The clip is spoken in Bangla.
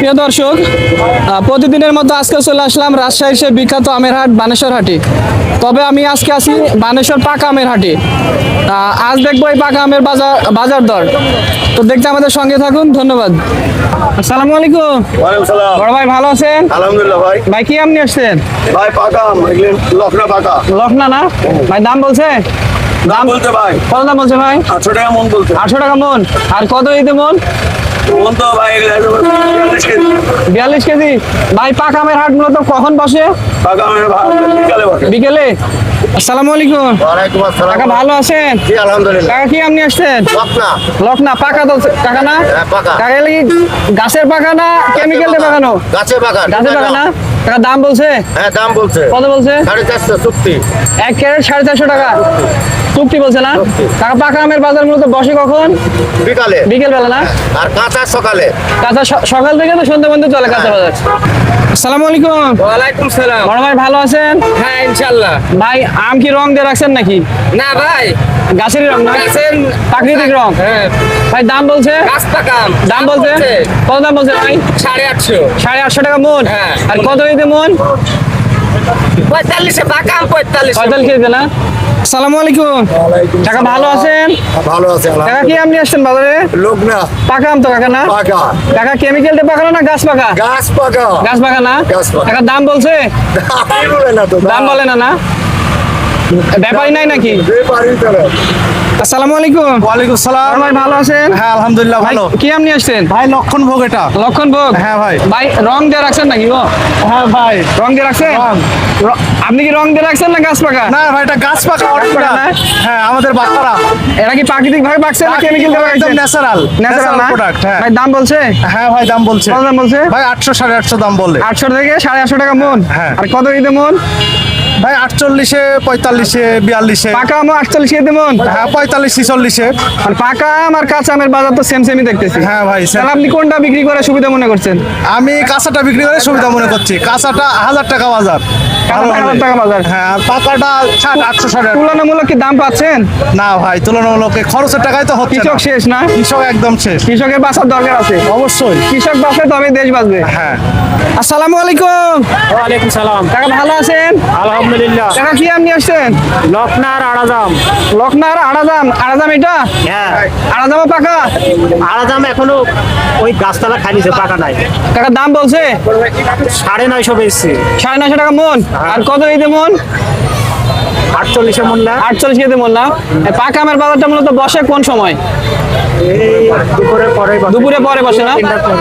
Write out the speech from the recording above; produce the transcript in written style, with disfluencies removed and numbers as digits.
প্রিয় দর্শক, প্রতিদিনের মতো আজকে চলে আসলাম রাজশাহীর সে বিখ্যাত আমের হাট বানেশ্বর হাটে। তবে আমি আজকে আছি বানেশ্বর পাকা আমের হাটে। আজ দেখবো এই পাকা আমের বাজার দর। তো দেখতে আমাদের সঙ্গে থাকুন, ধন্যবাদ। আসসালামু আলাইকুম। ওয়ালাইকুম সালাম। বড় ভাই ভালো আছেন? আলহামদুলিল্লাহ ভাই। ভাই কি আম নিয়ে আসছেন? ভাই পাকা আম, এগুলো লখনা পাকা। লখনা না ভাই? দাম বলছে? দাম বলতে ভাই কত দাম বলছে ভাই? 800 টাকা মন বলতে। 800 টাকা মন। আর কত দিতে মন? মন তো ভাই এগুলো 40 কেজি। 42 কেজি। ভাই পাকা আমের হাট মূলত কখন বসে? পাকা আমের বিকালে বসে। বিকেলে। আসসালামু আলাইকুম। ওয়ালাইকুম আসসালাম। কাকা ভালো আছেন? জি আলহামদুলিল্লাহ। কাকা কি আম নিয়ে আসছেন? লখনা। লখনা পাকা তো কাকা না? হ্যাঁ, পাকা। কাকা এলি গাছের পাকা না কেমিক্যাল দিয়ে পাকানো? গাছে পাকা। গাছের পাকা না? কাকা দাম বলছে? হ্যাঁ দাম বলছে। কত বলছে? 450 চুক্তি। 1 ক্যারেট 450 টাকা চুক্তি বলছে না? কাকা পাকা আমের বাজার মূলত বসে কখন? বিকালে। বিকেল বেলা না? আর কাঁচা সকালে। কাঁচা সকাল থেকে তো সন্ধ্যা পর্যন্ত চলে কাঁচা বাজার। আসসালামু আলাইকুম। ওয়ালাইকুম সালাম। বড় ভাই ভালো আছেন? হ্যাঁ ইনশাল্লাহ। ভাই আম কি রং দিয়ে রাখছেন নাকি? না ভাই, গাছেরই রং না? গাছের প্রাকৃতিক রং। হ্যাঁ, ভাই দাম বলছে? গাছ পাকা আম। দাম বলছে? কত দাম বলছে ভাই? 850। 850 টাকা মন। হ্যাঁ। আর কত দিতে মন? 45 পাকা আম 45। 45 কেজি না? আসসালামু আলাইকুম। কাকা ভালো আছেন? ভালো আছে কাকা কি আম নিয়ে আসছেন বাজারে? লখনা পাকা আম তো কাকা না? পাকা। কাকা কেমিক্যাল দিয়ে পাকানো না গাছ পাকা? গাছ পাকা। গাছ পাকা না? গাছ পাকা। কাকা দাম বলছে? আপনি বলেন না তো। দাম বলে না? ব্যাপারই নাই নাকি? ব্যাপারই তো না। আসসালামু আলাইকুম। ওয়ালাইকুম সালাম। বড় ভাই ভালো আছেন? হ্যাঁ আলহামদুলিল্লাহ ভাই ভালো। কি আম নিয়ে আসছেন? ভাই লক্ষণ ভোগ এটা। লক্ষণ ভোগ। হ্যাঁ ভাই। ভাই রং দিয়ে রাখছেন নাকি গো? হ্যাঁ ভাই। রং দিয়ে রাখছেন? রং। আপনি কি রং দিয়ে রাখছেন না গাছ পাকা? না ভাই এটা গাছ পাকা পাকা original। না? হ্যাঁ আমাদের বাচ্চারা এটা কি প্রাকৃতিক ভাবে পাকছে না কেমিক্যাল দিয়ে একদম পাকছে? ন্যাচারাল ন্যাচারাল না? প্রোডাক্ট। হ্যাঁ ভাই দাম বলছে? হ্যাঁ ভাই দাম বলছে। কত দাম বলছে? ভাই 800 850 দাম বললে। 800 থেকে 850 টাকা মন। হ্যাঁ। আর কত দিতে মন? ভাই 48 45 42 পাকা আম 48 কেজি মন। হ্যাঁ 45 46 আর পাকা আম আর কাঁচা আমের বাজার তো সেম সেমই দেখতেছি। হ্যাঁ ভাই same। তাহলে আপনি কোনটা বিক্রি করে সুবিধা মনে করছেন? আমি কাঁচাটা বিক্রি করে সুবিধা মনে করছি। কাঁচাটা 1000 টাকা বাজার। ভালো কাঁচাটা 1000 হলে। টাকা বাজার। হ্যাঁ আর পাকাটা 800 850। তুলনামূলক কি দাম পাচ্ছেন? না ভাই তুলনামূলক খরচের টাকায় তো হচ্ছে কৃষক না। শেষ না? কৃষক একদম শেষ। কৃষকের বাঁচার দরকার আছে। অবশ্যই। কৃষক বাঁচলে তবে দেশ বাঁচবে। হ্যাঁ আসসালামু আলাইকুম। ওয়ালাইকুম সালাম। কাকা ভালো আছেন? আলহামদুলিল্লাহ। কাকা কি আম নিয়ে আসছেন? লখনার আড়াজাম। লখনার আড়াজাম। আড়াজাম এটা? হ্যাঁ, আড়াজামও পাকা? আড়াজাম এখনো ওই গাছতলা খাইছে, পাকা নাই। কাকা দাম বলছে? 950 বেচছি। 950 টাকা মন। আর কত দিতে মন? 48 মূল্য। 48 কেজি মন না? এই পাকা আমের বাজারটা মূলত বসে কোন সময়? এই দুপুরে পরে দুপুরে পরে বসে না? 3টার পরে।